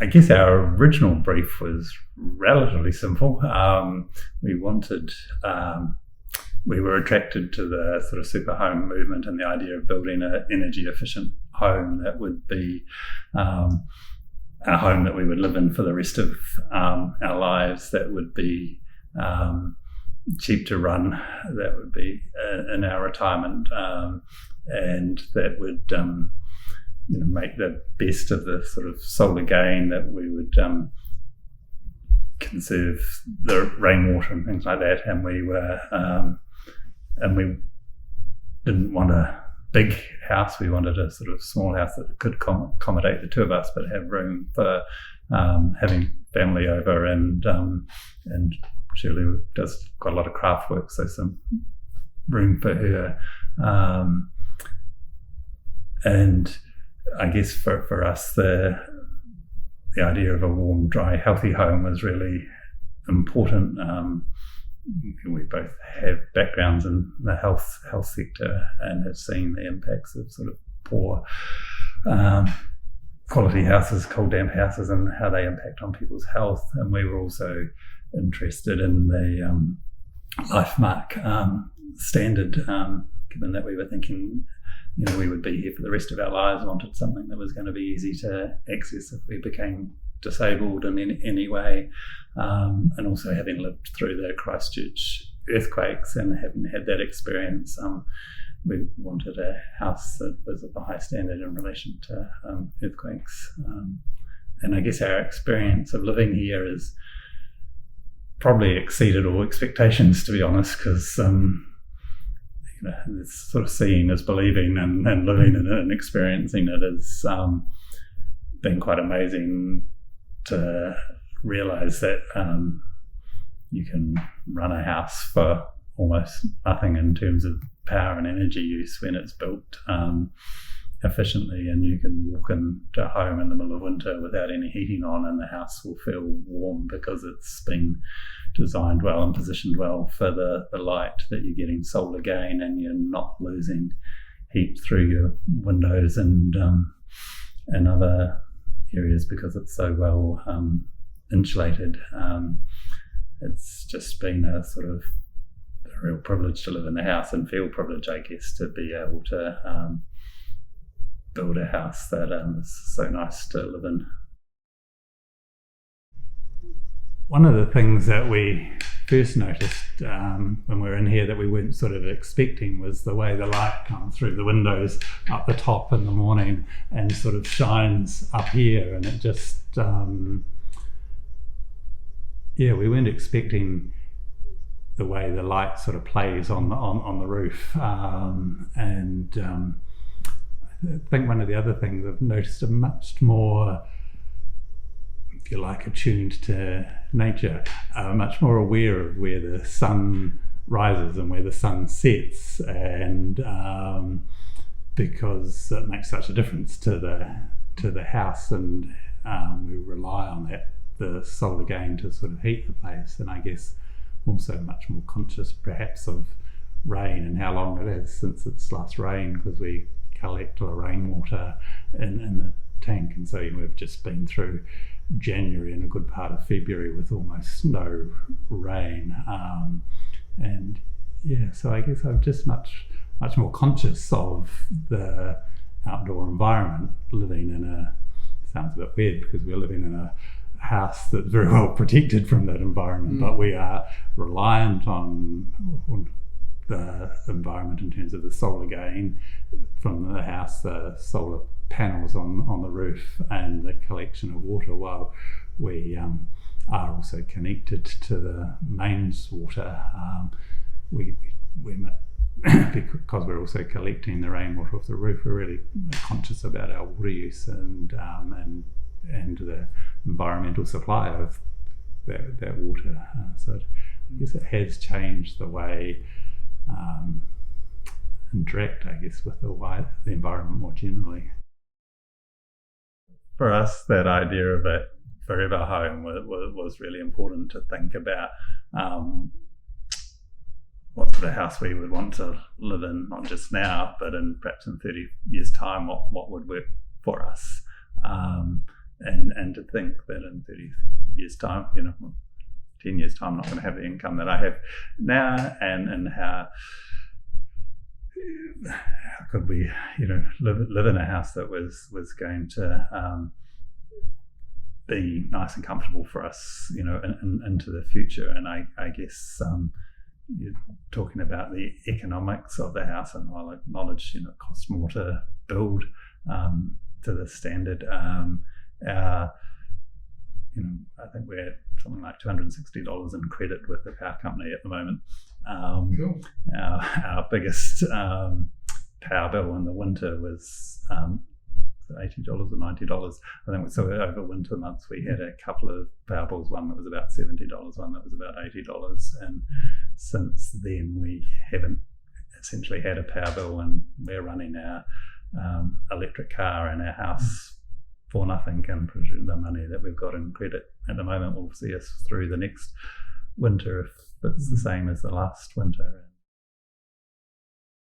I guess our original brief was relatively simple. We were attracted to the sort of super home movement and the idea of building an energy efficient home that would be a home that we would live in for the rest of our lives, that would be cheap to run, that would be in our retirement, and that would make the best of the sort of solar gain, that we would conserve the rainwater and things like that. And we didn't want a big house. We wanted a sort of small house that could accommodate the two of us, but have room for having family over, and Shirley does quite a lot of craft work, so some room for her. And I guess for us, the idea of a warm, dry, healthy home was really important. We both have backgrounds in the health sector and have seen the impacts of sort of poor quality houses, cold, damp houses, and how they impact on people's health. And we were also interested in the LifeMark standard, given that we were thinking, we would be here for the rest of our lives, wanted something that was going to be easy to access if we became disabled in any way. And also, having lived through the Christchurch earthquakes and having had that experience, we wanted a house that was of a high standard in relation to earthquakes. And I guess our experience of living here has probably exceeded all expectations, to be honest, because it's sort of seeing is believing, and living in it and experiencing it has been quite amazing to realise that you can run a house for almost nothing in terms of power and energy use when it's built efficiently, and you can walk into a home in the middle of winter without any heating on, and the house will feel warm because it's been designed well and positioned well for the light, that you're getting solar gain and you're not losing heat through your windows and other areas because it's so well insulated. It's just been a sort of a real privilege to live in the house, and feel privileged, I guess, to be able to build a house that is so nice to live in. One of the things that we first noticed when we were in here that we weren't sort of expecting was the way the light comes through the windows up the top in the morning and sort of shines up here, and it just we weren't expecting the way the light sort of plays on the roof, and I think one of the other things I've noticed are much more, if you like, attuned to nature, much more aware of where the sun rises and where the sun sets, and because it makes such a difference to the house, and we rely on the solar gain to sort of heat the place. And I guess also much more conscious perhaps of rain and how long it is since it's last rained, because we collect the rainwater in the tank, and so we've just been through January and a good part of February with almost no rain, and so I guess I'm just much more conscious of the outdoor environment, living in sounds a bit weird because we're living in a house that's very well protected from that environment, but we are reliant on the environment in terms of the solar gain from the house, the solar panels on the roof, and the collection of water, while we are also connected to the mains water. We're because we're also collecting the rainwater off the roof, we're really conscious about our water use and the environmental supply of that water. So I guess it has changed the way interact, I guess, with the environment more generally. For us, that idea of a forever home was really important to think about. What sort of house we would want to live in, not just now, but perhaps in 30 years' time, what would work for us. and to think that in 30 years' time, 10 years' time, I'm not going to have the income that I have now, and how could we, live in a house that was going to be nice and comfortable for us, into the future. And I guess you're talking about the economics of the house, and I'll acknowledge, it costs more to build to the standard. I think we're at something like $260 in credit with the power company at the moment. Cool. Our biggest power bill in the winter was $80 or $90. I think so. Over winter months, we had a couple of power bills. One that was about $70, one that was about $80, and since then we haven't essentially had a power bill, and we're running our electric car in our house for nothing, and presume the money that we've got in credit at the moment will see us through the next winter if it's the same as the last winter.